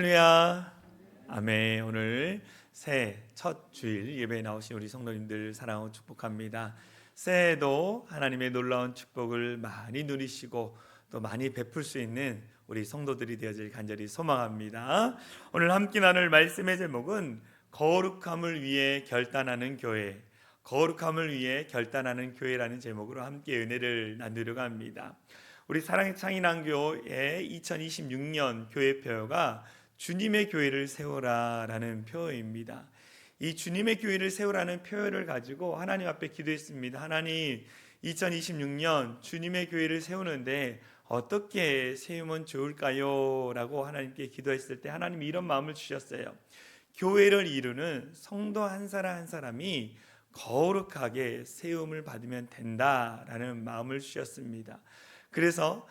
할렐루야. 아멘. 오늘 새해 첫 주일 예배에 나오신 우리 성도님들 사랑하고 축복합니다. 새해에도 하나님의 놀라운 축복을 많이 누리시고 또 많이 베풀 수 있는 우리 성도들이 되어질 간절히 소망합니다. 오늘 함께 나눌 말씀의 제목은 거룩함을 위해 결단하는 교회, 거룩함을 위해 결단하는 교회라는 제목으로 함께 은혜를 나누려고 합니다. 우리 사랑의 창인한교의 2026년 교회표가 주님의 교회를 세우라라는 표어입니다. 이 주님의 교회를 세우라는 표어를 가지고 하나님 앞에 기도했습니다. 하나님, 2026년 주님의 교회를 세우는데 어떻게 세우면 좋을까요? 라고 하나님께 기도했을 때 하나님이 이런 마음을 주셨어요. 교회를 이루는 성도 한 사람 한 사람이 거룩하게 세움을 받으면 된다라는 마음을 주셨습니다. 그래서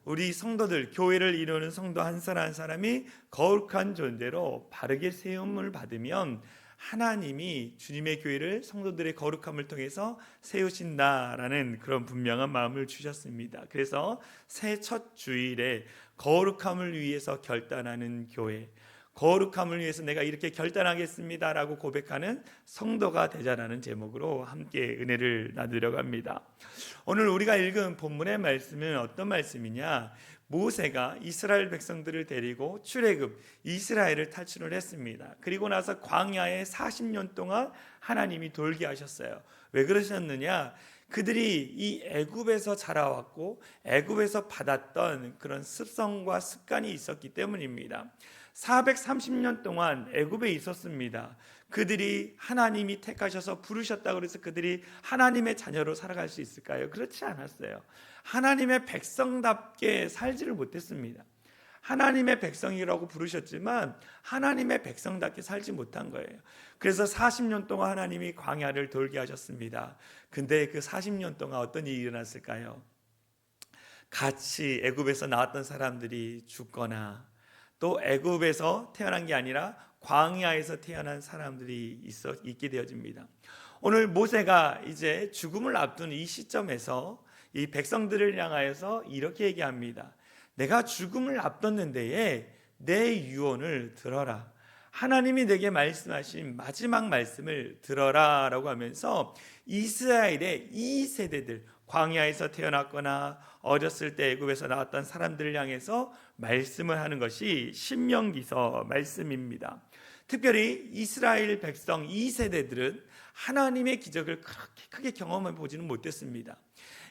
우리 성도들, 교회를 이루는 성도 한 사람 한 사람이 거룩한 존재로 바르게 세움을 받으면 하나님이 주님의 교회를 성도들의 거룩함을 통해서 세우신다라는 그런 분명한 마음을 주셨습니다. 그래서 새해 첫 주일에 거룩함을 위해서 결단하는 교회, 거룩함을 위해서 내가 이렇게 결단하겠습니다라고 고백하는 성도가 되자라는 제목으로 함께 은혜를 나누려고 합니다. 오늘 우리가 읽은 본문의 말씀은 어떤 말씀이냐? 모세가 이스라엘 백성들을 데리고 출애굽 이스라엘을 탈출을 했습니다. 그리고 나서 광야에 40년 동안 하나님이 돌게 하셨어요. 왜 그러셨느냐? 그들이 이 애굽에서 자라왔고 애굽에서 받았던 그런 습성과 습관이 있었기 때문입니다. 430년 동안 애굽에 있었습니다. 그들이 하나님이 택하셔서 부르셨다고 해서 그들이 하나님의 자녀로 살아갈 수 있을까요? 그렇지 않았어요. 하나님의 백성답게 살지를 못했습니다. 하나님의 백성이라고 부르셨지만 하나님의 백성답게 살지 못한 거예요. 그래서 40년 동안 하나님이 광야를 돌게 하셨습니다. 근데 그 40년 동안 어떤 일이 일어났을까요? 같이 애굽에서 나왔던 사람들이 죽거나 또 애굽에서 태어난 게 아니라 광야에서 태어난 사람들이 있게 되어집니다. 오늘 모세가 이제 죽음을 앞둔 이 시점에서 이 백성들을 향하여서 이렇게 얘기합니다. 내가 죽음을 앞뒀는데에 내 유언을 들어라. 하나님이 내게 말씀하신 마지막 말씀을 들어라 라고 하면서 이스라엘의 이 세대들, 광야에서 태어났거나 어렸을 때 애굽에서 나왔던 사람들을 향해서 말씀을 하는 것이 신명기서 말씀입니다. 특별히 이스라엘 백성 2세대들은 하나님의 기적을 그렇게 크게 경험해 보지는 못했습니다.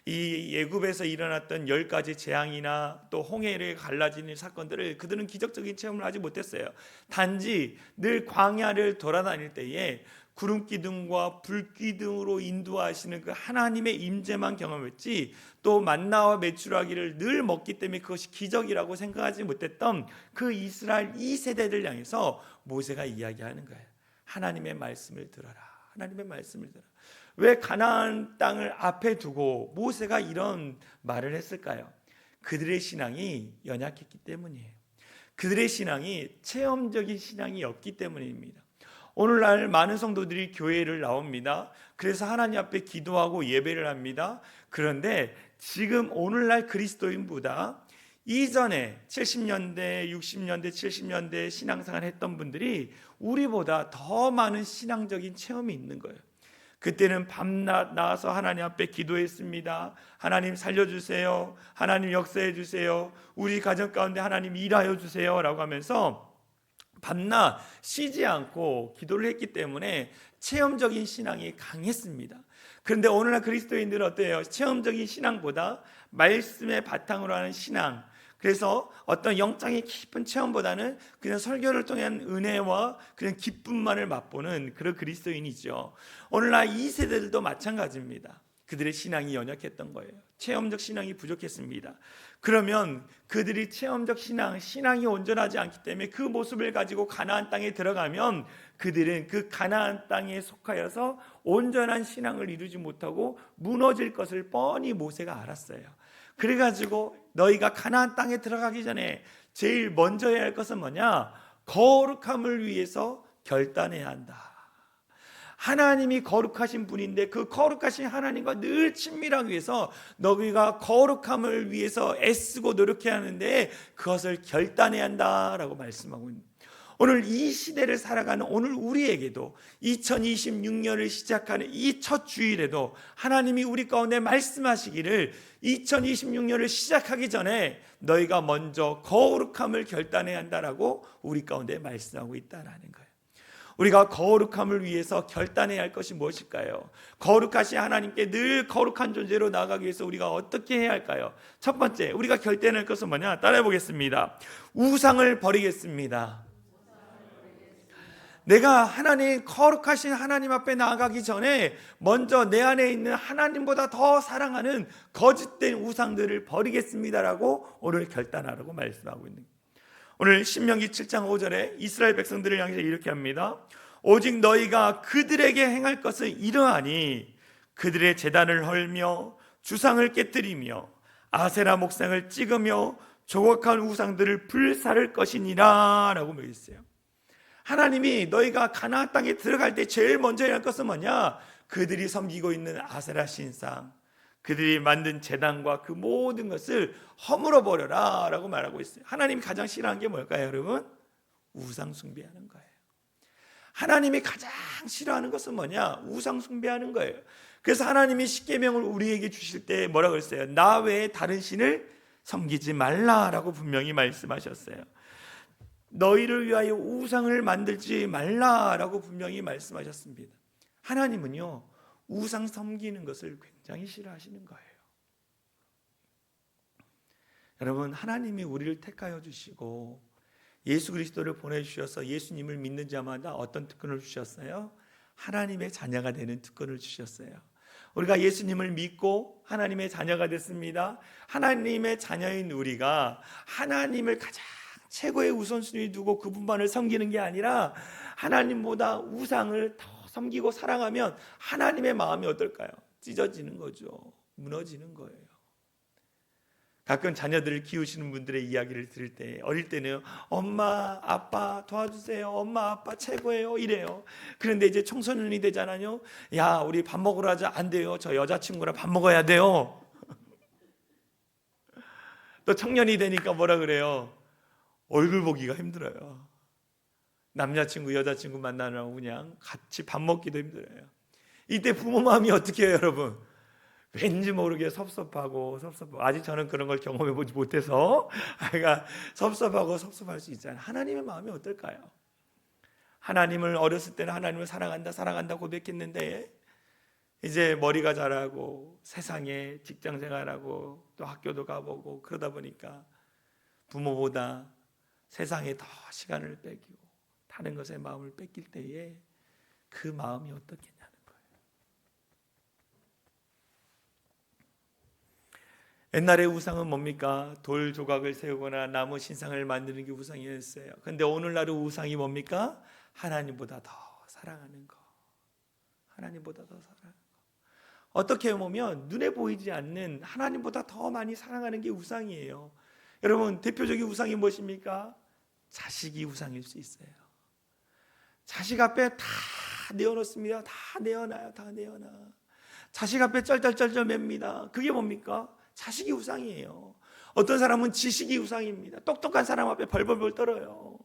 이 애굽에서 일어났던 10가지 재앙이나 또 홍해를 갈라지는 사건들을 그들은 기적적인 체험을 하지 못했어요. 단지 늘 광야를 돌아다닐 때에 구름 기둥과 불 기둥으로 인도하시는 그 하나님의 임재만 경험했지, 또 만나와 메추라기를 늘 먹기 때문에 그것이 기적이라고 생각하지 못했던 그 이스라엘 2세대를 향해서 모세가 이야기하는 거예요. 하나님의 말씀을 들어라. 하나님의 말씀을 들어라. 왜 가나안 땅을 앞에 두고 모세가 이런 말을 했을까요? 그들의 신앙이 연약했기 때문이에요. 그들의 신앙이 체험적인 신앙이 없기 때문입니다. 오늘날 많은 성도들이 교회를 나옵니다. 그래서 하나님 앞에 기도하고 예배를 합니다. 그런데 지금 오늘날 그리스도인보다 이전에 70년대, 60년대, 70년대 신앙생활 했던 분들이 우리보다 더 많은 신앙적인 체험이 있는 거예요. 그때는 밤낮 나와서 하나님 앞에 기도했습니다. 하나님 살려주세요. 하나님 역사해 주세요. 우리 가정 가운데 하나님 일하여 주세요 라고 하면서 밤낮 쉬지 않고 기도를 했기 때문에 체험적인 신앙이 강했습니다. 그런데 오늘날 그리스도인들은 어때요? 체험적인 신앙보다 말씀의 바탕으로 하는 신앙, 그래서 어떤 영적인 깊은 체험보다는 그냥 설교를 통한 은혜와 그냥 기쁨만을 맛보는 그런 그리스도인이죠. 오늘날 이 세대들도 마찬가지입니다. 그들의 신앙이 연약했던 거예요. 체험적 신앙이 부족했습니다. 그러면 그들이 체험적 신앙이 온전하지 않기 때문에 그 모습을 가지고 가나안 땅에 들어가면 그들은 그 가나안 땅에 속하여서 온전한 신앙을 이루지 못하고 무너질 것을 뻔히 모세가 알았어요. 그래가지고 너희가 가나안 땅에 들어가기 전에 제일 먼저 해야 할 것은 뭐냐? 거룩함을 위해서 결단해야 한다. 하나님이 거룩하신 분인데 그 거룩하신 하나님과 늘 친밀하기 위해서 너희가 거룩함을 위해서 애쓰고 노력해야 하는데 그것을 결단해야 한다라고 말씀하고 있는, 오늘 이 시대를 살아가는 오늘 우리에게도 2026년을 시작하는 이 첫 주일에도 하나님이 우리 가운데 말씀하시기를 2026년을 시작하기 전에 너희가 먼저 거룩함을 결단해야 한다라고 우리 가운데 말씀하고 있다라는 거예요. 우리가 거룩함을 위해서 결단해야 할 것이 무엇일까요? 거룩하신 하나님께 늘 거룩한 존재로 나아가기 위해서 우리가 어떻게 해야 할까요? 첫 번째, 우리가 결단할 것은 뭐냐? 따라해 보겠습니다. 우상을 버리겠습니다. 내가 하나님, 거룩하신 하나님 앞에 나아가기 전에 먼저 내 안에 있는 하나님보다 더 사랑하는 거짓된 우상들을 버리겠습니다라고 오늘 결단하라고 말씀하고 있는 거예요. 오늘 신명기 7장 5절에 이스라엘 백성들을 향해서 이렇게 합니다. 오직 너희가 그들에게 행할 것은 이러하니 그들의 제단을 헐며 주상을 깨뜨리며 아세라 목상을 찍으며 조각한 우상들을 불사를 것이니라 라고 말했어요. 하나님이 너희가 가나안 땅에 들어갈 때 제일 먼저 해야 할 것은 뭐냐? 그들이 섬기고 있는 아세라 신상, 그들이 만든 제단과 그 모든 것을 허물어 버려라 라고 말하고 있어요. 하나님이 가장 싫어하는 게 뭘까요, 여러분? 우상 숭배하는 거예요. 하나님이 가장 싫어하는 것은 뭐냐? 우상 숭배하는 거예요. 그래서 하나님이 십계명을 우리에게 주실 때 뭐라고 했어요? 나 외에 다른 신을 섬기지 말라라고 분명히 말씀하셨어요. 너희를 위하여 우상을 만들지 말라라고 분명히 말씀하셨습니다. 하나님은요, 우상 섬기는 것을 굉장히 싫어하시는 거예요. 여러분, 하나님이 우리를 택하여 주시고 예수 그리스도를 보내주셔서 예수님을 믿는 자마다 어떤 특권을 주셨어요? 하나님의 자녀가 되는 특권을 주셨어요. 우리가 예수님을 믿고 하나님의 자녀가 됐습니다. 하나님의 자녀인 우리가 하나님을 가장 최고의 우선순위 두고 그분만을 섬기는 게 아니라 하나님보다 우상을 더 섬기고 사랑하면 하나님의 마음이 어떨까요? 찢어지는 거죠. 무너지는 거예요. 가끔 자녀들을 키우시는 분들의 이야기를 들을 때, 어릴 때는 엄마 아빠 도와주세요, 엄마 아빠 최고예요 이래요. 그런데 이제 청소년이 되잖아요. 야, 우리 밥 먹으러 하자. 안 돼요, 저 여자친구랑 밥 먹어야 돼요. 또 청년이 되니까 뭐라 그래요? 얼굴 보기가 힘들어요. 남자친구 여자친구 만나느라고 그냥 같이 밥 먹기도 힘들어요. 이때 부모 마음이 어떻게 해요, 여러분? 왠지 모르게 섭섭하고 아직 저는 그런 걸 경험해 보지 못해서 아이가 섭섭할 수 있잖아요. 하나님의 마음이 어떨까요? 하나님을 어렸을 때는 하나님을 사랑한다 고백했는데 이제 머리가 자라고 세상에 직장 생활하고 또 학교도 가보고 그러다 보니까 부모보다 세상에 더 시간을 뺏기고 다른 것에 마음을 뺏길 때에 그 마음이 어떻겠냐는 거예요. 옛날의 우상은 뭡니까? 돌 조각을 세우거나 나무 신상을 만드는 게 우상이었어요. 그런데 오늘날의 우상이 뭡니까? 하나님보다 더 사랑하는 거. 하나님보다 더 사랑하는 거. 어떻게 보면 눈에 보이지 않는 하나님보다 더 많이 사랑하는 게 우상이에요. 여러분, 대표적인 우상이 무엇입니까? 자식이 우상일 수 있어요. 자식 앞에 다 내어놓습니다. 다 내어놔요. 자식 앞에 쩔쩔쩔쩔 맵니다. 그게 뭡니까? 자식이 우상이에요. 어떤 사람은 지식이 우상입니다. 똑똑한 사람 앞에 벌벌벌 떨어요.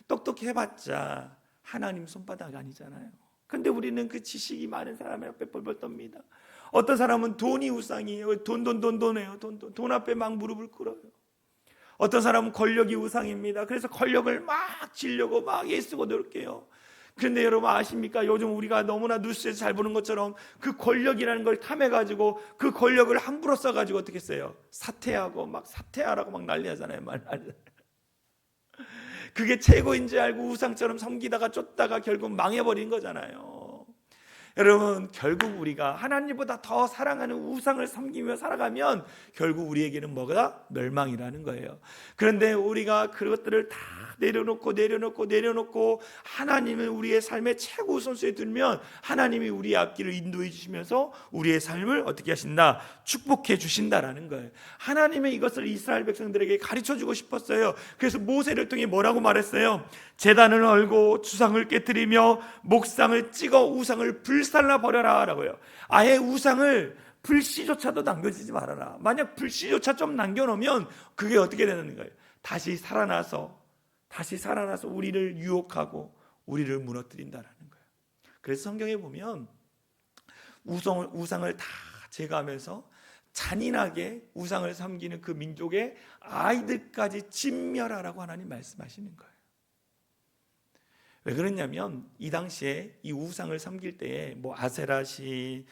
똑똑해봤자 하나님 손바닥 아니잖아요. 근데 우리는 그 지식이 많은 사람 앞에 벌벌 떱니다. 어떤 사람은 돈이 우상이에요. 돈해요. 돈 앞에 막 무릎을 꿇어요. 어떤 사람은 권력이 우상입니다. 그래서 권력을 막 지려고 막 애쓰고 노력해요. 그런데 여러분 아십니까? 요즘 우리가 너무나 뉴스에서 잘 보는 것처럼 그 권력이라는 걸 탐해가지고 그 권력을 함부로 써가지고 어떻게 했어요? 사퇴하고 막 사퇴하라고 막 난리하잖아요. 그게 최고인 줄 알고 우상처럼 섬기다가 쫓다가 결국 망해버린 거잖아요. 여러분, 결국 우리가 하나님보다 더 사랑하는 우상을 섬기며 살아가면 결국 우리에게는 뭐가? 멸망이라는 거예요. 그런데 우리가 그것들을 다 내려놓고 하나님을 우리의 삶의 최고 우선순위에 두면 하나님이 우리의 앞길을 인도해 주시면서 우리의 삶을 어떻게 하신다? 축복해 주신다라는 거예요. 하나님의 이것을 이스라엘 백성들에게 가르쳐 주고 싶었어요. 그래서 모세를 통해 뭐라고 말했어요? 제단을 헐고 주상을 깨뜨리며 목상을 찍어 우상을 불살라 버려라 라고요. 아예 우상을 불씨조차도 남겨지지 말아라. 만약 불씨조차 좀 남겨놓으면 그게 어떻게 되는 거예요? 다시 살아나서 우리를 유혹하고 우리를 무너뜨린다라는 거예요. 그래서 성경에 보면 우상을 다 제거하면서 잔인하게 우상을 섬기는 그 민족의 아이들까지 진멸하라고 하나님 말씀하시는 거예요. 왜 그러냐면 이 당시에 이 우상을 섬길 때에 뭐 아세라 신,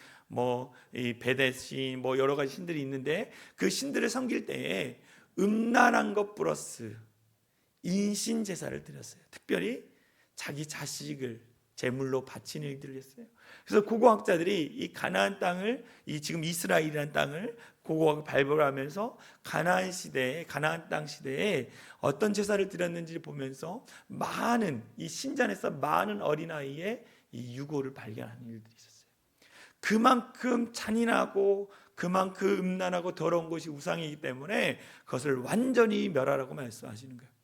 이 베데 신, 여러 가지 신들이 있는데 그 신들을 섬길 때에 음란한 것 플러스 인신 제사를 드렸어요. 특별히 자기 자식을 제물로 바치는 일들을 했어요. 그래서 고고학자들이 이 가나안 땅을, 이 지금 이스라엘이라는 땅을 고고하게 발굴하면서 가나안 땅 시대에 어떤 제사를 드렸는지 보면서 많은 이 신전에서 많은 어린아이의 이 유고를 발견하는 일들이 있었어요. 그만큼 잔인하고 그만큼 음란하고 더러운 것이 우상이기 때문에 그것을 완전히 멸하라고 말씀하시는 거예요.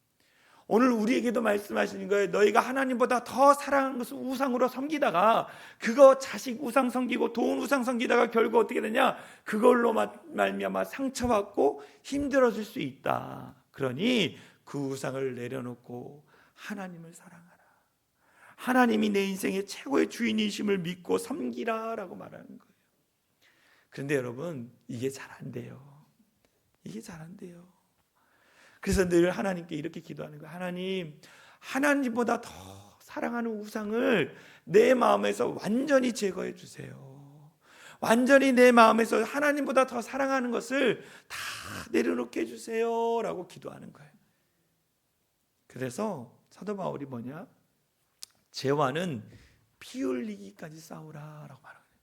오늘 우리에게도 말씀하시는 거예요. 너희가 하나님보다 더 사랑하는 것을 우상으로 섬기다가 그거 자식 우상 섬기고 돈 우상 섬기다가 결국 어떻게 되냐? 그걸로 말미암아 상처받고 힘들어질 수 있다. 그러니 그 우상을 내려놓고 하나님을 사랑하라. 하나님이 내 인생의 최고의 주인이심을 믿고 섬기라라고 말하는 거예요. 그런데 여러분, 이게 잘 안 돼요. 그래서 늘 하나님께 이렇게 기도하는 거예요. 하나님, 하나님보다 더 사랑하는 우상을 내 마음에서 완전히 제거해 주세요. 완전히 내 마음에서 하나님보다 더 사랑하는 것을 다 내려놓게 해주세요 라고 기도하는 거예요. 그래서 사도 바울이 뭐냐? 죄와는 피 흘리기까지 싸우라라고 말하는 거예요.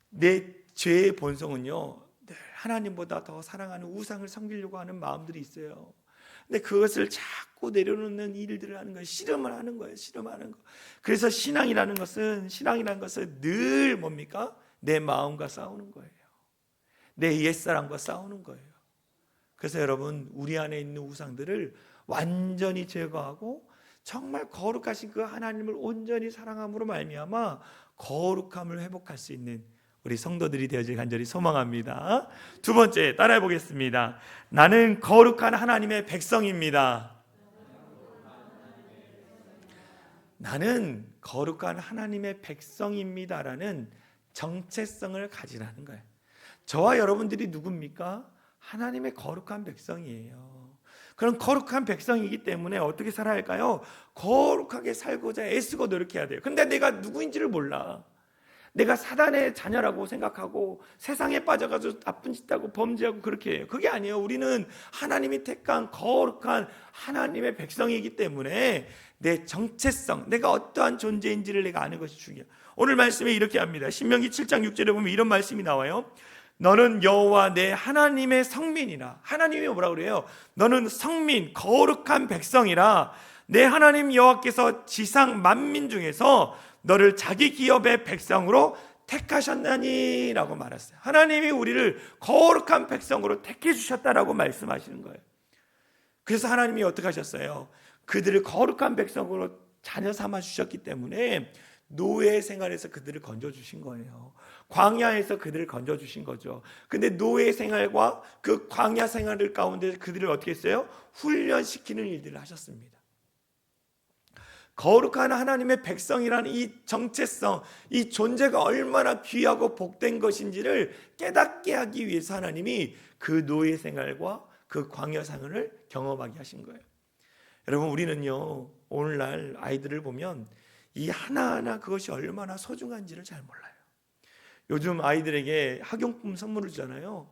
내 죄의 본성은요, 하나님보다 더 사랑하는 우상을 섬기려고 하는 마음들이 있어요. 근데 그것을 자꾸 내려놓는 일들을 하는 거예요. 씨름을 하는 거예요. 그래서 신앙이라는 것은 늘 뭡니까? 내 마음과 싸우는 거예요. 내 옛사람과 싸우는 거예요. 그래서 여러분, 우리 안에 있는 우상들을 완전히 제거하고 정말 거룩하신 그 하나님을 온전히 사랑함으로 말미암아 거룩함을 회복할 수 있는 우리 성도들이 되어질 간절히 소망합니다. 두 번째, 따라해 보겠습니다. 나는 거룩한 하나님의 백성입니다. 나는 거룩한 하나님의 백성입니다라는 정체성을 가지라는 거예요. 저와 여러분들이 누굽니까? 하나님의 거룩한 백성이에요. 그런 거룩한 백성이기 때문에 어떻게 살아야 할까요? 거룩하게 살고자 애쓰고 노력해야 돼요. 근데 내가 누구인지를 몰라. 내가 사단의 자녀라고 생각하고 세상에 빠져가지고 나쁜 짓 하고 범죄하고 그렇게 해요. 그게 아니에요. 우리는 하나님이 택한 거룩한 하나님의 백성이기 때문에 내 정체성, 내가 어떠한 존재인지를 내가 아는 것이 중요해요. 오늘 말씀에 이렇게 합니다. 신명기 7장 6절에 보면 이런 말씀이 나와요. 너는 여호와 내 하나님의 성민이라. 하나님이 뭐라고 그래요? 너는 성민, 거룩한 백성이라. 내 하나님 여호와께서 지상 만민 중에서 너를 자기 기업의 백성으로 택하셨나니 라고 말했어요. 하나님이 우리를 거룩한 백성으로 택해 주셨다라고 말씀하시는 거예요. 그래서 하나님이 어떻게 하셨어요? 그들을 거룩한 백성으로 자녀 삼아 주셨기 때문에 노예 생활에서 그들을 건져주신 거예요. 광야에서 그들을 건져주신 거죠. 근데 노예 생활과 그 광야 생활을 가운데 그들을 어떻게 했어요? 훈련시키는 일들을 하셨습니다. 거룩한 하나님의 백성이라는 이 정체성, 이 존재가 얼마나 귀하고 복된 것인지를 깨닫게 하기 위해서 하나님이 그 노예 생활과 그 광야 생활을 경험하게 하신 거예요. 여러분, 우리는요, 오늘날 아이들을 보면 이 하나하나 그것이 얼마나 소중한지를 잘 몰라요. 요즘 아이들에게 학용품 선물을 주잖아요.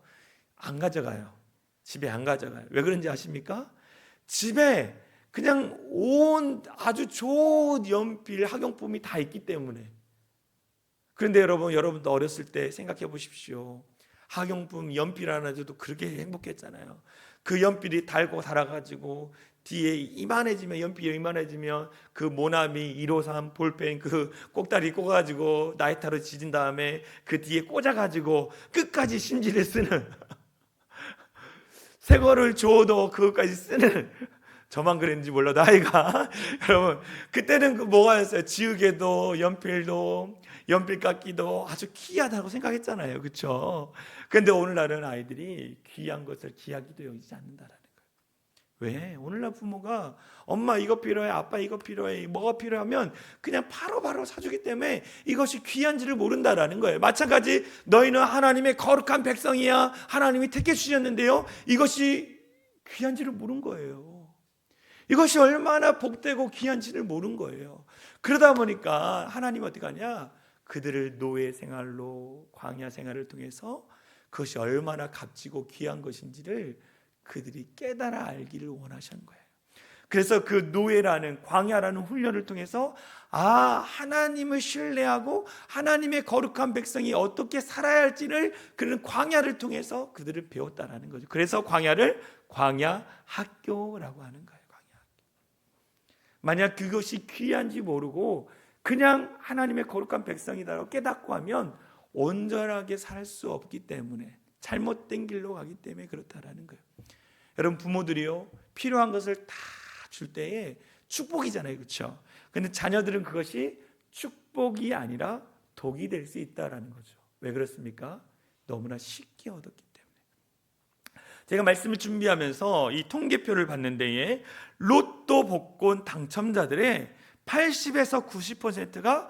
안 가져가요. 집에 안 가져가요. 왜 그런지 아십니까? 집에 그냥 온 아주 좋은 연필 학용품이 다 있기 때문에. 그런데 여러분도 어렸을 때 생각해 보십시오. 학용품 연필 하나 줘도 그렇게 행복했잖아요. 그 연필이 달고 달아가지고 뒤에 연필이 이만해지면 그 모나미 153 볼펜 그 꼭다리 꽂아가지고 나이타로 지진 다음에 그 뒤에 꽂아가지고 끝까지 심지를 쓰는 새 거를 줘도 그것까지 쓰는, 저만 그랬는지 몰라도 아이가 여러분 그때는 그 뭐가였어요? 지우개도 연필도 연필깎이도 아주 귀하다고 생각했잖아요. 그렇죠? 그런데 오늘날은 아이들이 귀한 것을 귀하기도 여기지 않는다라는 거예요. 왜? 오늘날 부모가 엄마 이거 필요해, 아빠 이거 필요해, 뭐가 필요하면 그냥 바로바로 사주기 때문에 이것이 귀한지를 모른다라는 거예요. 마찬가지 너희는 하나님의 거룩한 백성이야, 하나님이 택해 주셨는데요, 이것이 귀한지를 모른 거예요. 이것이 얼마나 복되고 귀한지를 모른 거예요. 그러다 보니까 하나님 어떻게 하냐, 그들을 노예 생활로 광야 생활을 통해서 그것이 얼마나 값지고 귀한 것인지를 그들이 깨달아 알기를 원하시는 거예요. 그래서 그 노예라는 광야라는 훈련을 통해서 하나님을 신뢰하고 하나님의 거룩한 백성이 어떻게 살아야 할지를 그런 광야를 통해서 그들을 배웠다라는 거죠. 그래서 광야를 광야 학교라고 하는 거예요. 광야 학교. 만약 그것이 귀한지 모르고 그냥 하나님의 거룩한 백성이다라고 깨닫고 하면 온전하게 살 수 없기 때문에, 잘못된 길로 가기 때문에 그렇다라는 거예요. 여러분 부모들이요, 필요한 것을 다 줄 때에 축복이잖아요. 그렇죠? 근데 자녀들은 그것이 축복이 아니라 독이 될 수 있다라는 거죠. 왜 그렇습니까? 너무나 쉽게 얻었기 때문에. 제가 말씀을 준비하면서 이 통계표를 봤는데 로또 복권 당첨자들의 80에서 90%가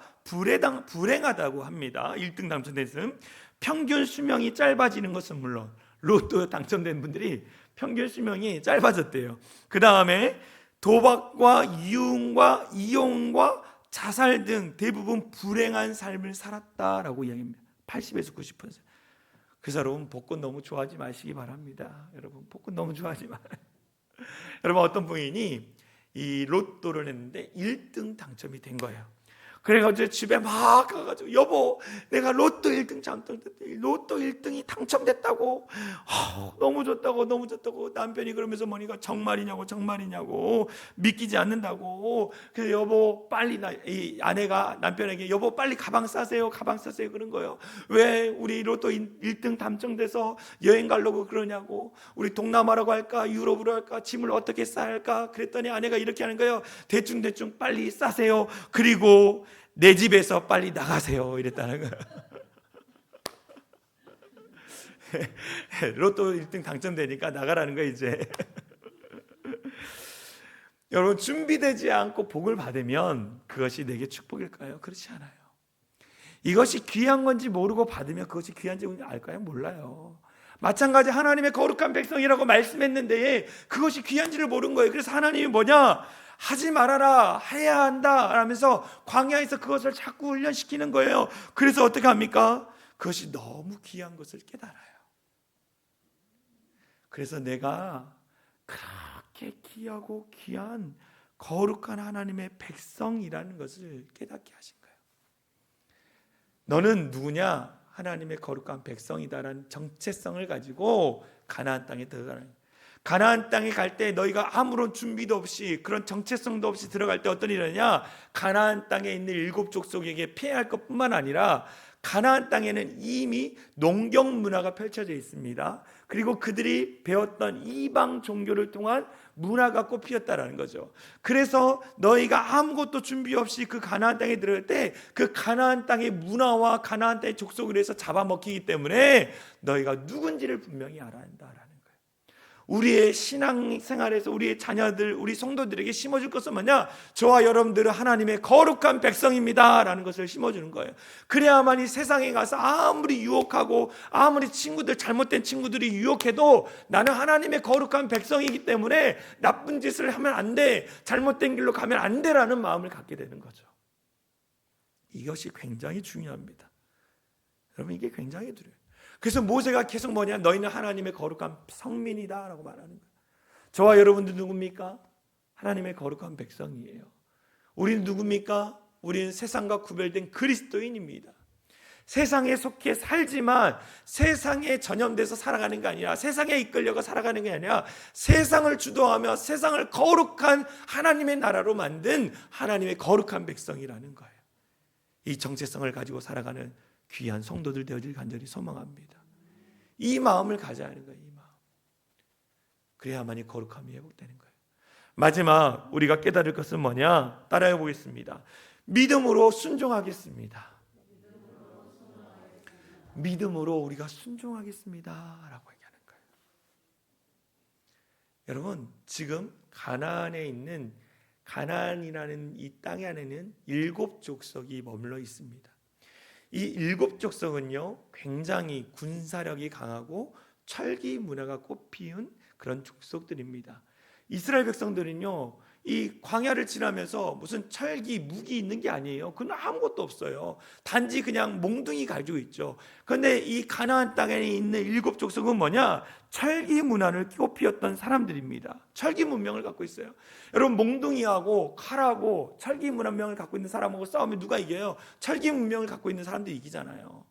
불행하다고 합니다. 1등 당첨됐음. 평균 수명이 짧아지는 것은 물론 로또 당첨된 분들이 평균 수명이 짧아졌대요. 그 다음에 도박과 이용과 자살 등 대부분 불행한 삶을 살았다라고 이야기합니다. 80에서 90%. 그래서 여러분 복권 너무 좋아하지 마시기 바랍니다. 여러분 복권 너무 좋아하지 말아요. 여러분 어떤 부인이 이 로또를 했는데 1등 당첨이 된 거예요. 그래가지고 집에 막 가가지고 여보 내가 로또 1등 로또 1등이 당첨됐다고, 너무 좋다고 남편이 그러면서 뭐니까 정말이냐고 믿기지 않는다고. 그래서 여보 빨리 이 아내가 남편에게 여보 빨리 가방 싸세요 그런 거예요. 왜 우리 로또 1등 당첨돼서 여행 가려고 그러냐고, 우리 동남아라고 할까 유럽으로 할까 짐을 어떻게 싸야 할까. 그랬더니 아내가 이렇게 하는 거예요. 대충 빨리 싸세요. 그리고 내 집에서 빨리 나가세요. 이랬다는 거예요. 로또 1등 당첨되니까 나가라는 거예요 이제. 여러분 준비되지 않고 복을 받으면 그것이 내게 축복일까요? 그렇지 않아요. 이것이 귀한 건지 모르고 받으면 그것이 귀한지 알까요? 몰라요. 마찬가지 하나님의 거룩한 백성이라고 말씀했는데 그것이 귀한지를 모르는 거예요. 그래서 하나님이 뭐냐? 하지 말아라, 해야 한다 라면서 광야에서 그것을 자꾸 훈련시키는 거예요. 그래서 어떻게 합니까? 그것이 너무 귀한 것을 깨달아요. 그래서 내가 그렇게 귀하고 귀한 거룩한 하나님의 백성이라는 것을 깨닫게 하신 거예요. 너는 누구냐? 하나님의 거룩한 백성이다라는 정체성을 가지고 가나안 땅에 들어가는 거예요. 가나안 땅에 갈 때 너희가 아무런 준비도 없이 그런 정체성도 없이 들어갈 때 어떤 일이 냐, 가나안 땅에 있는 7 족속에게 피할 것뿐만 아니라 가나안 땅에는 이미 농경 문화가 펼쳐져 있습니다. 그리고 그들이 배웠던 이방 종교를 통한 문화가 꽃피었다라는 거죠. 그래서 너희가 아무것도 준비 없이 그 가나안 땅에 들어갈 때 그 가나안 땅의 문화와 가나안 땅의 족속을 해서 잡아먹히기 때문에 너희가 누군지를 분명히 알아야 한다라는 거예요. 우리의 신앙생활에서 우리의 자녀들, 우리 성도들에게 심어줄 것은 뭐냐? 저와 여러분들은 하나님의 거룩한 백성입니다 라는 것을 심어주는 거예요. 그래야만 이 세상에 가서 아무리 유혹하고 아무리 잘못된 친구들이 유혹해도 나는 하나님의 거룩한 백성이기 때문에 나쁜 짓을 하면 안 돼, 잘못된 길로 가면 안 돼라는 마음을 갖게 되는 거죠. 이것이 굉장히 중요합니다. 여러분 이게 굉장히 두려워요. 그래서 모세가 계속 뭐냐, 너희는 하나님의 거룩한 성민이다 라고 말하는 거예요. 저와 여러분들 누굽니까? 하나님의 거룩한 백성이에요. 우리는 누굽니까? 우리는 세상과 구별된 그리스도인입니다. 세상에 속해 살지만 세상에 전염돼서 살아가는 게 아니라, 세상에 이끌려가 살아가는 게 아니라 세상을 주도하며 세상을 거룩한 하나님의 나라로 만든 하나님의 거룩한 백성이라는 거예요. 이 정체성을 가지고 살아가는 귀한 성도들 되어질 간절히 소망합니다. 이 마음을 가져야 하는 거예요. 이 마음. 그래야만이 거룩함이 회복되는 거예요. 마지막 우리가 깨달을 것은 뭐냐? 따라해 보겠습니다. 믿음으로 순종하겠습니다. 믿음으로 우리가 순종하겠습니다 라고 얘기하는 거예요. 여러분, 지금 가나안에 있는, 가나안이라는 이 땅 안에는 7 족속이 머물러 있습니다. 이 7 족속은요, 굉장히 군사력이 강하고 철기 문화가 꽃피운 그런 족속들입니다. 이스라엘 백성들은요, 이 광야를 지나면서 무슨 철기, 무기 있는 게 아니에요. 그건 아무것도 없어요. 단지 그냥 몽둥이 가지고 있죠. 그런데 이 가나안 땅에 있는 7 족속은 뭐냐? 철기 문화를 꽃피웠던 사람들입니다. 철기 문명을 갖고 있어요. 여러분, 몽둥이하고 칼하고 철기 문명을 갖고 있는 사람하고 싸우면 누가 이겨요? 철기 문명을 갖고 있는 사람들이 이기잖아요.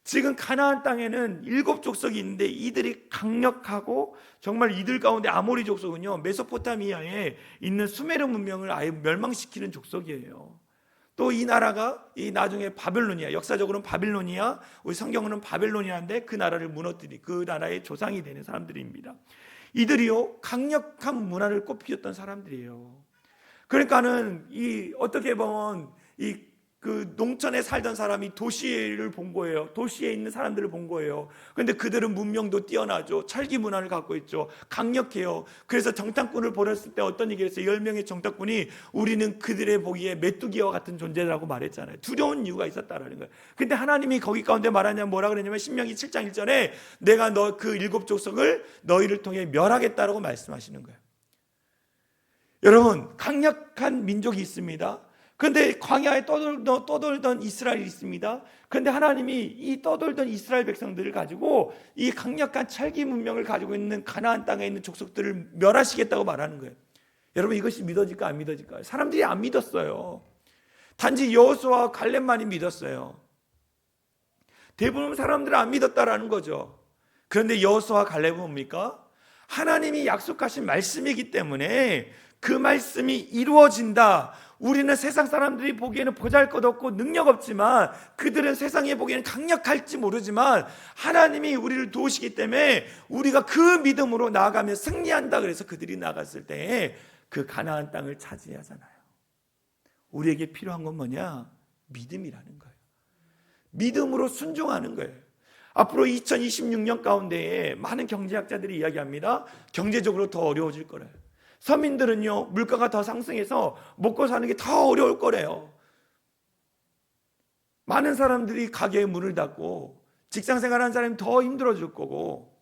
지금 가나안 땅에는 7 족속이 있는데 이들이 강력하고, 정말 이들 가운데 아모리 족속은요, 메소포타미아에 있는 수메르 문명을 아예 멸망시키는 족속이에요. 또 이 나라가 이 나중에 바벨로니아, 역사적으로는 바빌로니아, 우리 성경은 바벨로니아인데 그 나라를 무너뜨린, 그 나라의 조상이 되는 사람들입니다. 이들이요, 강력한 문화를 꽃피웠던 사람들이에요. 그러니까는 이 어떻게 보면 그 농촌에 살던 사람이 도시를 본 거예요. 도시에 있는 사람들을 본 거예요. 그런데 그들은 문명도 뛰어나죠. 철기 문화를 갖고 있죠. 강력해요. 그래서 정탐꾼을 보냈을 때 어떤 얘기를 했어요? 10명의 정탐꾼이 우리는 그들의 보기에 메뚜기와 같은 존재라고 말했잖아요. 두려운 이유가 있었다라는 거예요. 근데 하나님이 거기 가운데 말하냐면 뭐라 그랬냐면, 신명기 7장 1절에 내가 너 그 7 족속을 너희를 통해 멸하겠다라고 말씀하시는 거예요. 여러분, 강력한 민족이 있습니다. 그런데 광야에 떠돌던 이스라엘이 있습니다. 그런데 하나님이 이 떠돌던 이스라엘 백성들을 가지고 이 강력한 철기 문명을 가지고 있는 가나안 땅에 있는 족속들을 멸하시겠다고 말하는 거예요. 여러분, 이것이 믿어질까 안 믿어질까요? 사람들이 안 믿었어요. 단지 여호수아와 갈렙만이 믿었어요. 대부분 사람들은 안 믿었다라는 거죠. 그런데 여호수아와 갈렙은 뭡니까? 하나님이 약속하신 말씀이기 때문에 그 말씀이 이루어진다. 우리는 세상 사람들이 보기에는 보잘것없고 능력 없지만, 그들은 세상에 보기에는 강력할지 모르지만 하나님이 우리를 도우시기 때문에 우리가 그 믿음으로 나아가며 승리한다. 그래서 그들이 나갔을 때 그 가나안 땅을 차지하잖아요. 우리에게 필요한 건 뭐냐? 믿음이라는 거예요. 믿음으로 순종하는 거예요. 앞으로 2026년 가운데에 많은 경제학자들이 이야기합니다. 경제적으로 더 어려워질 거래요. 서민들은요, 물가가 더 상승해서 먹고 사는 게 더 어려울 거래요. 많은 사람들이 가게에 문을 닫고 직장 생활하는 사람이 더 힘들어질 거고,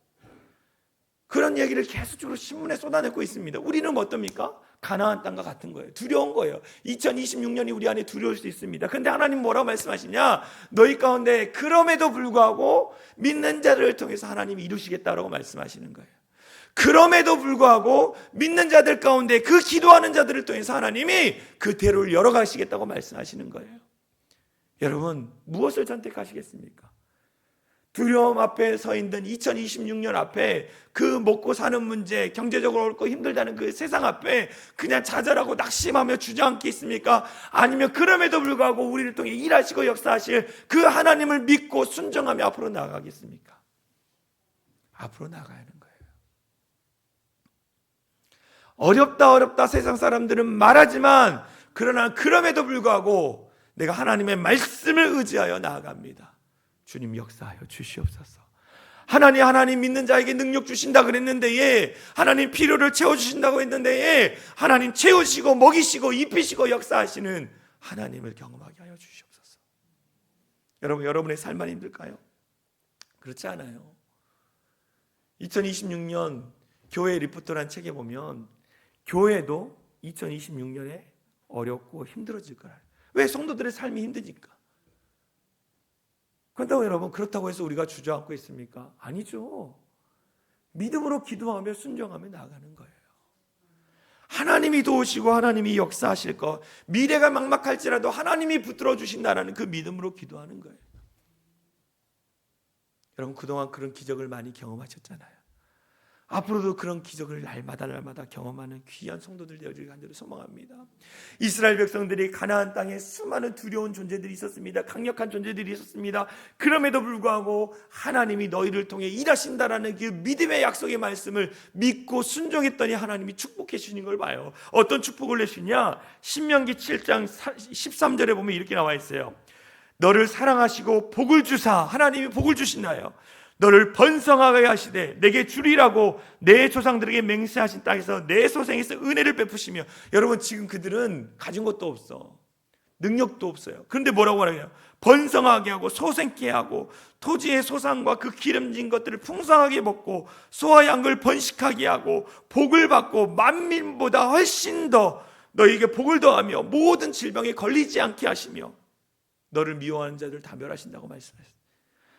그런 얘기를 계속적으로 신문에 쏟아내고 있습니다. 우리는 어떻습니까? 가나안 땅과 같은 거예요. 두려운 거예요. 2026년이 우리 안에 두려울 수 있습니다. 근데 하나님 뭐라고 말씀하시냐? 너희 가운데 그럼에도 불구하고 믿는 자들을 통해서 하나님이 이루시겠다라고 말씀하시는 거예요. 그럼에도 불구하고 믿는 자들 가운데 그 기도하는 자들을 통해서 하나님이 그 대로를 열어가시겠다고 말씀하시는 거예요. 여러분, 무엇을 선택하시겠습니까? 두려움 앞에 서 있는 2026년 앞에, 그 먹고 사는 문제, 경제적으로 어렵고 힘들다는 그 세상 앞에 그냥 좌절하고 낙심하며 주저앉겠습니까? 아니면 그럼에도 불구하고 우리를 통해 일하시고 역사하실 그 하나님을 믿고 순종하며 앞으로 나아가겠습니까? 앞으로 나가야 하는 거예요. 어렵다 세상 사람들은 말하지만, 그러나 그럼에도 불구하고 내가 하나님의 말씀을 의지하여 나아갑니다. 주님 역사하여 주시옵소서. 하나님 믿는 자에게 능력 주신다 그랬는데, 하나님 필요를 채워주신다고 했는데, 하나님 채우시고 먹이시고 입히시고 역사하시는 하나님을 경험하게 하여 주시옵소서. 여러분, 여러분의 삶만 힘들까요? 그렇지 않아요. 2026년 교회 리포터란 책에 보면 교회도 2026년에 어렵고 힘들어질 거라. 왜? 성도들의 삶이 힘드니까. 그렇다고 여러분, 그렇다고 해서 우리가 주저앉고 있습니까? 아니죠. 믿음으로 기도하며 순종하며 나아가는 거예요. 하나님이 도우시고 하나님이 역사하실 것, 미래가 막막할지라도 하나님이 붙들어 주신다는 그 믿음으로 기도하는 거예요. 여러분 그동안 그런 기적을 많이 경험하셨잖아요. 앞으로도 그런 기적을 날마다 경험하는 귀한 성도들 되어주길 간절히 소망합니다. 이스라엘 백성들이 가나안 땅에 수많은 두려운 존재들이 있었습니다. 강력한 존재들이 있었습니다. 그럼에도 불구하고 하나님이 너희를 통해 일하신다라는 그 믿음의 약속의 말씀을 믿고 순종했더니 하나님이 축복해 주시는 걸 봐요. 어떤 축복을 내시냐? 신명기 7장 13절에 보면 이렇게 나와 있어요. 너를 사랑하시고 복을 주사, 하나님이 복을 주신다요. 너를 번성하게 하시되 내게 주리라고 내 조상들에게 맹세하신 땅에서 내 소생에서 은혜를 베푸시며. 여러분 지금 그들은 가진 것도 없어, 능력도 없어요. 그런데 뭐라고 하냐? 번성하게 하고 소생케 하고 토지의 소산과 그 기름진 것들을 풍성하게 먹고 소와 양을 번식하게 하고 복을 받고 만민보다 훨씬 더 너에게 복을 더하며 모든 질병에 걸리지 않게 하시며 너를 미워하는 자들 다 멸하신다고 말씀하셨어요.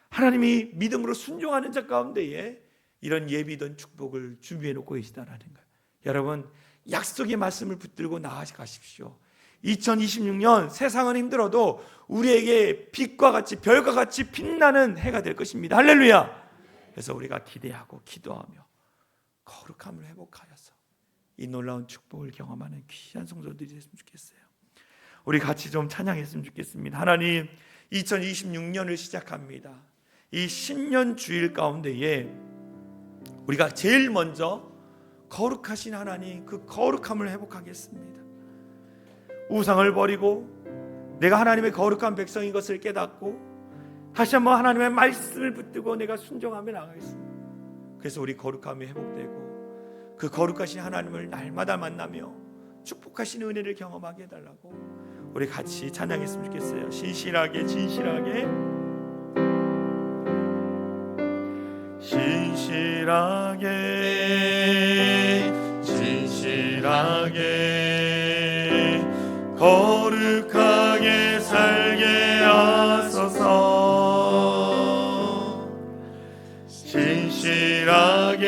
하나님이 믿음으로 순종하는 자 가운데에 이런 예비된 축복을 준비해 놓고 계시다라는 거예요. 여러분 약속의 말씀을 붙들고 나아가십시오. 2026년 세상은 힘들어도 우리에게 빛과 같이 별과 같이 빛나는 해가 될 것입니다. 할렐루야. 그래서 우리가 기대하고 기도하며 거룩함을 회복하여서 이 놀라운 축복을 경험하는 귀한 성도들이 됐으면 좋겠어요. 우리 같이 좀 찬양했으면 좋겠습니다. 하나님 2026년을 시작합니다. 이 신년 주일 가운데에 우리가 제일 먼저 거룩하신 하나님 그 거룩함을 회복하겠습니다. 우상을 버리고 내가 하나님의 거룩한 백성인 것을 깨닫고 다시 한번 하나님의 말씀을 붙들고 내가 순종하며 나가겠습니다. 그래서 우리 거룩함이 회복되고 그 거룩하신 하나님을 날마다 만나며 축복하시는 은혜를 경험하게 해달라고 우리 같이 찬양했으면 좋겠어요. 신실하게 진실하게 거룩하게 살게 하소서. 진실하게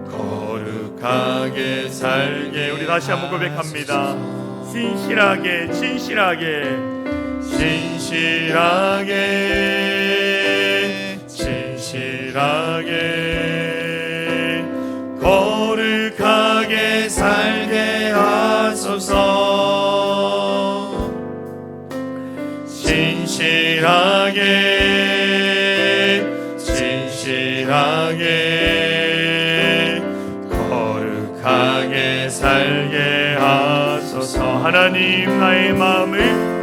거룩하게 살게. 우리 다시 한번 고백합니다. 진실하게 거룩하게 살게 하소서. 진실하게 거룩하게 살게 하소서. 하나님 나의 마음을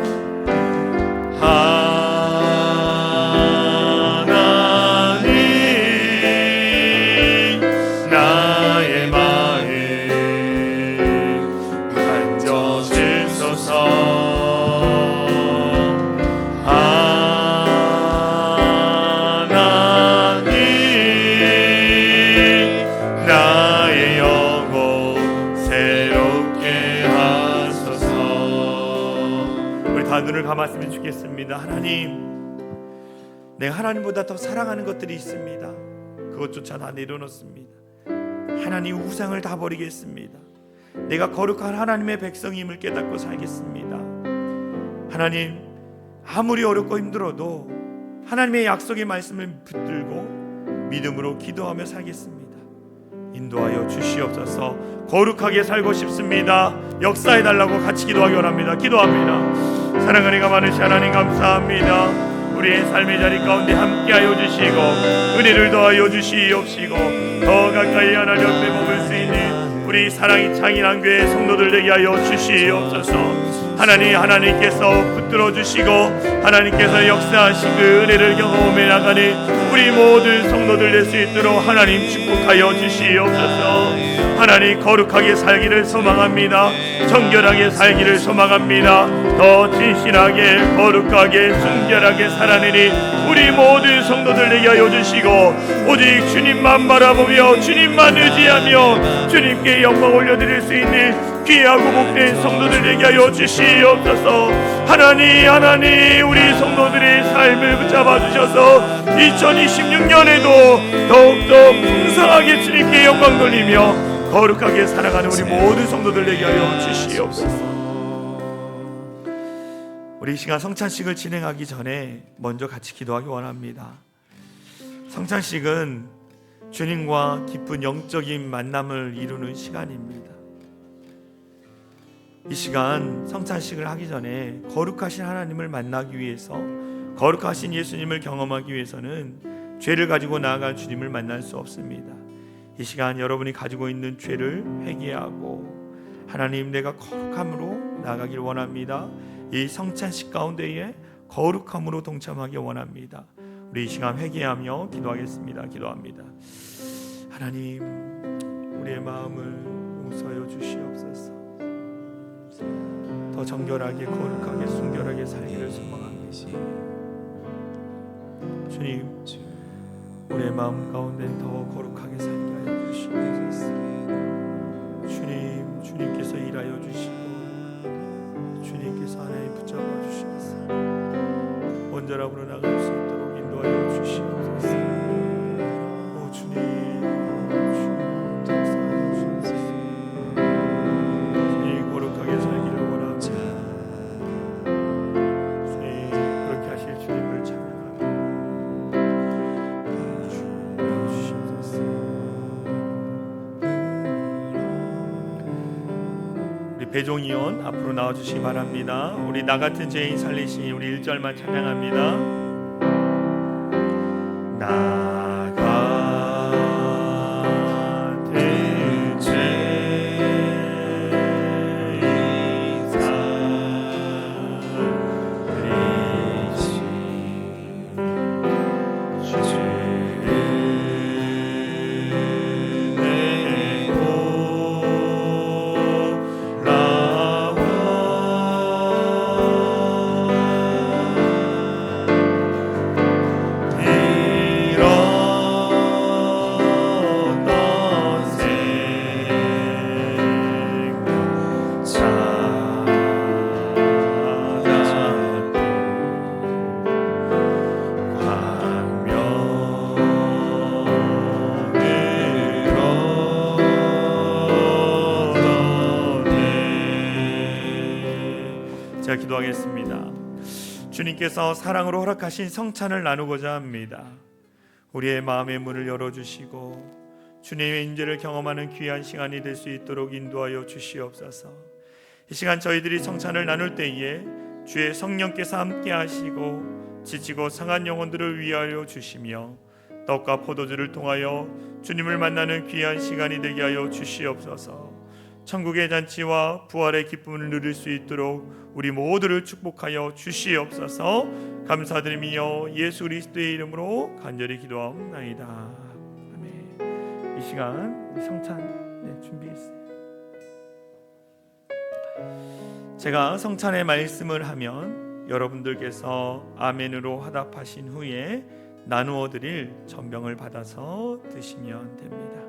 눈을 감았으면 좋겠습니다. 하나님, 내가 하나님보다 더 사랑하는 것들이 있습니다. 그것조차 다 내려놓습니다. 하나님 우상을 다 버리겠습니다. 내가 거룩한 하나님의 백성임을 깨닫고 살겠습니다. 하나님, 아무리 어렵고 힘들어도 하나님의 약속의 말씀을 붙들고 믿음으로 기도하며 살겠습니다. 인도하여 주시옵소서. 거룩하게 살고 싶습니다. 역사해달라고 같이 기도하기 원합니다. 기도합니다. 사랑하는 이가 많으신 하나님 감사합니다. 우리의 삶의 자리 가운데 함께하여 주시고 은혜를 더하여 주시옵시고 더 가까이 하나님 옆에 머물 수 있는 우리 사랑이 창인한 교회 성도들 되게 하여 주시옵소서. 하나님께서 붙들어 주시고 하나님께서 역사하신 그 은혜를 경험해 나가는 우리 모든 성도들 될 수 있도록 하나님 축복하여 주시옵소서. 하나님 거룩하게 살기를 소망합니다. 정결하게 살기를 소망합니다. 더 진실하게 거룩하게 순결하게 살아내니 우리 모든 성도들 되게 하여 주시고 오직 주님만 바라보며 주님만 의지하며 주님께 영광 올려드릴 수 있는 귀하고 복된 성도들 되게 하여 주시옵소서. 하나님 우리 성도들의 삶을 붙잡아 주셔서 2026년에도 더욱더 풍성하게 주님께 영광 돌리며 거룩하게 살아가는 우리 모든 성도들 되게 하여 주시옵소서. 우리 이 시간 성찬식을 진행하기 전에 먼저 같이 기도하기 원합니다. 성찬식은 주님과 깊은 영적인 만남을 이루는 시간입니다. 이 시간 성찬식을 하기 전에 거룩하신 하나님을 만나기 위해서, 거룩하신 예수님을 경험하기 위해서는 죄를 가지고 나아갈 주님을 만날 수 없습니다. 이 시간 여러분이 가지고 있는 죄를 회개하고 하나님, 내가 거룩함으로 나아가길 원합니다. 이 성찬식 가운데에 거룩함으로 동참하기 원합니다. 우리 이 시간 회개하며 기도하겠습니다. 기도합니다. 하나님, 우리의 마음을 용서하여 주시옵소서. 더 정결하게, 거룩하게, 순결하게 살기를 소망합니다. 주님, 우리의 마음 가운데 더 거룩하게 살게 하여 주시옵소서. 주님, 주님께서 일하여 주시고 주님께서 하나님 붙잡아 주셔서 원자랍으로 나갈 수 있도록 인도하여 주시옵소서. 오 주님, 배종이온 앞으로 나와주시기 바랍니다. 우리 나 같은 죄인 살리시니 우리 1절만 찬양합니다. 나 같은 죄인 제가 기도하겠습니다. 주님께서 사랑으로 허락하신 성찬을 나누고자 합니다. 우리의 마음의 문을 열어주시고 주님의 인재를 경험하는 귀한 시간이 될 수 있도록 인도하여 주시옵소서. 이 시간 저희들이 성찬을 나눌 때에 주의 성령께서 함께 하시고 지치고 상한 영혼들을 위하여 주시며 떡과 포도주를 통하여 주님을 만나는 귀한 시간이 되게 하여 주시옵소서. 천국의 잔치와 부활의 기쁨을 누릴 수 있도록 우리 모두를 축복하여 주시옵소서. 감사드리며 예수 그리스도의 이름으로 간절히 기도하옵나이다. 아멘. 이 시간 성찬 준비했어요. 제가 성찬의 말씀을 하면 여러분들께서 아멘으로 화답하신 후에 나누어 드릴 전병을 받아서 드시면 됩니다.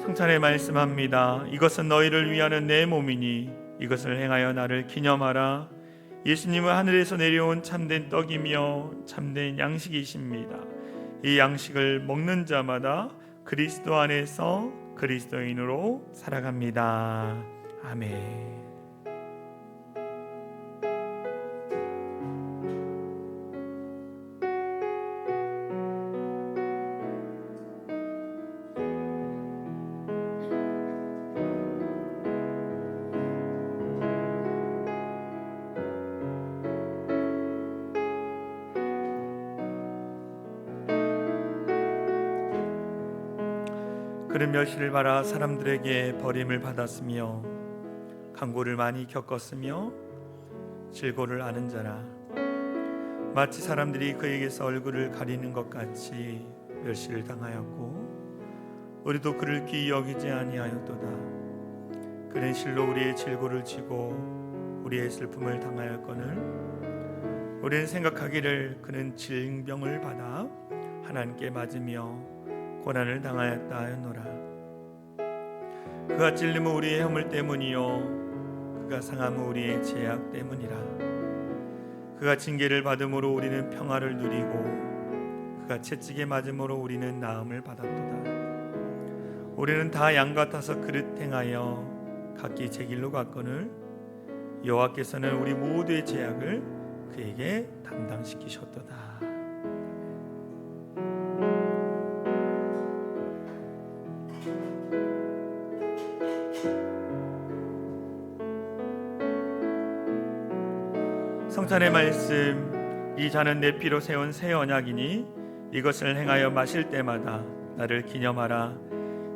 성찬에 말씀합니다. 이것은 너희를 위하는 내 몸이니 이것을 행하여 나를 기념하라. 예수님은 하늘에서 내려온 참된 떡이며 참된 양식이십니다. 이 양식을 먹는 자마다 그리스도 안에서 그리스도인으로 살아갑니다. 아멘. 그는 멸시를 받아 사람들에게 버림을 받았으며 강고를 많이 겪었으며 질고를 아는 자라. 마치 사람들이 그에게서 얼굴을 가리는 것 같이 멸시를 당하였고 우리도 그를 귀히 여기지 아니하였도다. 그는 실로 우리의 질고를 지고 우리의 슬픔을 당하였거늘 우리는 생각하기를 그는 질병을 받아 하나님께 맞으며 고난을 당하였다 하였노라. 그가 찔림은 우리의 허물 때문이요 그가 상함은 우리의 죄악 때문이라. 그가 징계를 받음으로 우리는 평화를 누리고 그가 채찍에 맞음으로 우리는 나음을 받았도다. 우리는 다 양 같아서 그릇 행하여 각기 제 길로 갔거늘 여호와께서는 우리 모두의 죄악을 그에게 담당시키셨도다. 성찬의 말씀. 이 잔은 내 피로 세운 새 언약이니 이것을 행하여 마실 때마다 나를 기념하라.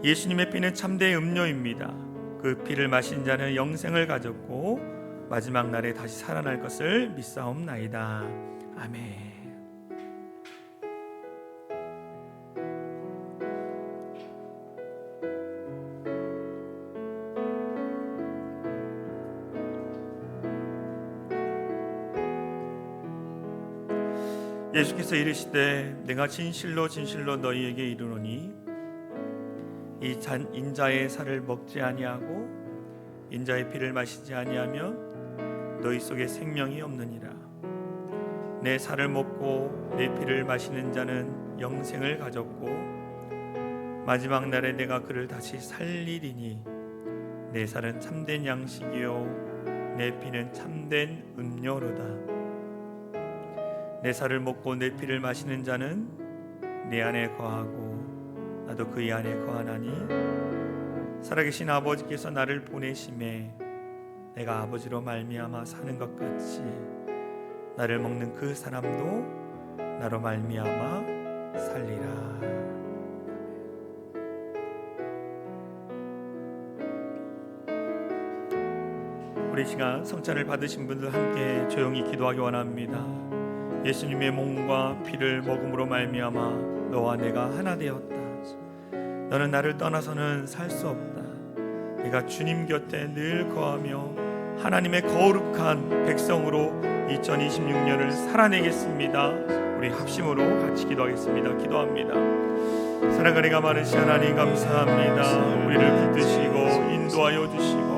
예수님의 피는 참된 음료입니다. 그 피를 마신 자는 영생을 가졌고 마지막 날에 다시 살아날 것을 믿사옵나이다. 아멘. 예수께서 이르시되 내가 진실로 진실로 너희에게 이르노니 이 인자의 살을 먹지 아니하고 인자의 피를 마시지 아니하면 너희 속에 생명이 없느니라. 내 살을 먹고 내 피를 마시는 자는 영생을 가졌고 마지막 날에 내가 그를 다시 살리리니 내 살은 참된 양식이요 내 피는 참된 음료로다. 내 살을 먹고 내 피를 마시는 자는 내 안에 거하고 나도 그의 안에 거하나니 살아계신 아버지께서 나를 보내심에 내가 아버지로 말미암아 사는 것 같이 나를 먹는 그 사람도 나로 말미암아 살리라. 우리 시간 성찬을 받으신 분들 함께 조용히 기도하기 원합니다. 예수님의 몸과 피를 먹음으로 말미암아 너와 내가 하나 되었다. 너는 나를 떠나서는 살 수 없다. 내가 주님 곁에 늘 거하며 하나님의 거룩한 백성으로 2026년을 살아내겠습니다. 우리 합심으로 같이 기도하겠습니다. 기도합니다. 사랑하니가 많으신 하나님 감사합니다. 우리를 붙드시고 인도하여 주시고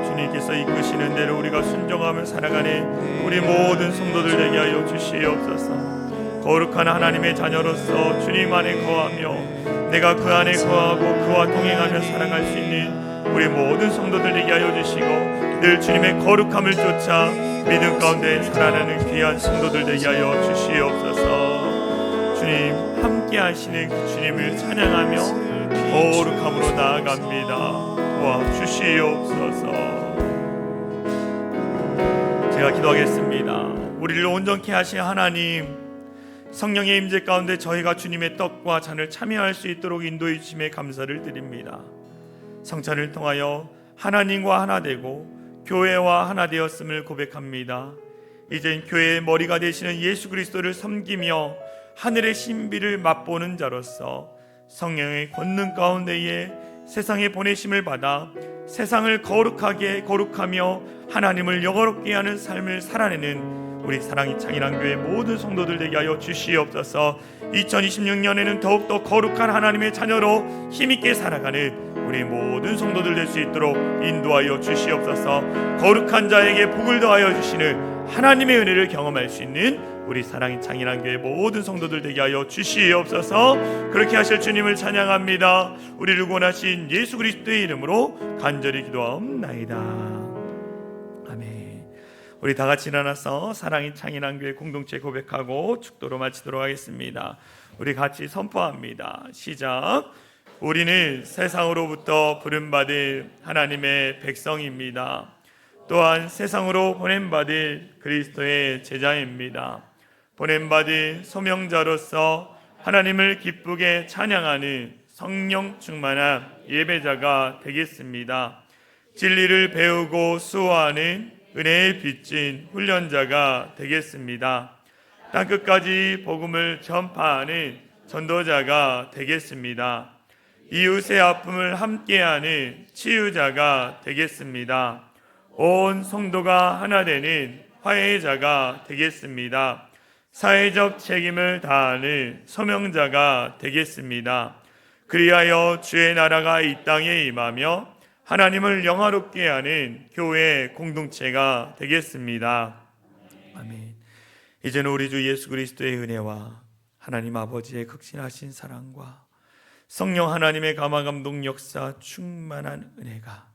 주님께서 이끄시는 대로 우리가 순종하며 살아가는 우리 모든 성도들 되게 하여 주시옵소서. 거룩한 하나님의 자녀로서 주님 안에 거하며 내가 그 안에 거하고 그와 동행하며 살아갈 수 있는 우리 모든 성도들 되게 하여 주시고 늘 주님의 거룩함을 쫓아 믿음 가운데 살아나는 귀한 성도들 되게 하여 주시옵소서. 주님 함께 하시는 그 주님을 찬양하며 거룩함으로 나아갑니다. 도와주시옵소서. 제가 기도하겠습니다. 우리를 온전케 하신 하나님, 성령의 임재 가운데 저희가 주님의 떡과 잔을 참여할 수 있도록 인도해 주심에 감사를 드립니다. 성찬을 통하여 하나님과 하나 되고 교회와 하나 되었음을 고백합니다. 이젠 교회의 머리가 되시는 예수 그리스도를 섬기며 하늘의 신비를 맛보는 자로서 성령의 권능 가운데에 세상에 보내심을 받아 세상을 거룩하며 하나님을 영화롭게 하는 삶을 살아내는 우리 사랑이 창일한 교회 모든 성도들 되게 하여 주시옵소서. 2026년에는 더욱더 거룩한 하나님의 자녀로 힘있게 살아가는 우리 모든 성도들 될 수 있도록 인도하여 주시옵소서. 거룩한 자에게 복을 더하여 주시는 하나님의 은혜를 경험할 수 있는 우리 사랑이 창일한 교회 모든 성도들 되게 하여 주시옵소서. 그렇게 하실 주님을 찬양합니다. 우리를 구원하신 예수 그리스도의 이름으로 간절히 기도하옵나이다. 아멘. 우리 다 같이 일어나서 사랑이 창일한 교회 공동체 고백하고 축도로 마치도록 하겠습니다. 우리 같이 선포합니다. 시작. 우리는 세상으로부터 부름받은 하나님의 백성입니다. 또한 세상으로 보냄받은 그리스도의 제자입니다. 보냄받은 소명자로서 하나님을 기쁘게 찬양하는 성령 충만한 예배자가 되겠습니다. 진리를 배우고 수호하는 은혜에 빚진 훈련자가 되겠습니다. 땅끝까지 복음을 전파하는 전도자가 되겠습니다. 이웃의 아픔을 함께하는 치유자가 되겠습니다. 온 성도가 하나 되는 화해자가 되겠습니다. 사회적 책임을 다하는 소명자가 되겠습니다. 그리하여 주의 나라가 이 땅에 임하며 하나님을 영화롭게 하는 교회 공동체가 되겠습니다. 아멘. 이제는 우리 주 예수 그리스도의 은혜와 하나님 아버지의 극진하신 사랑과 성령 하나님의 감화감동 역사 충만한 은혜가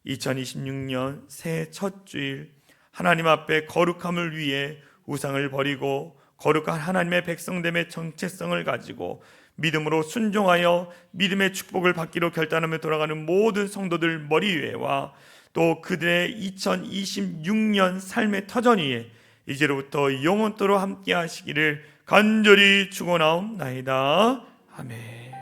2026년 새해 첫 주일 하나님 앞에 거룩함을 위해 우상을 버리고 거룩한 하나님의 백성됨의 정체성을 가지고 믿음으로 순종하여 믿음의 축복을 받기로 결단하며 돌아가는 모든 성도들 머리 위에와 또 그들의 2026년 삶의 터전 위에 이제로부터 영원토록 함께 하시기를 간절히 축원하옵나이다. 아멘.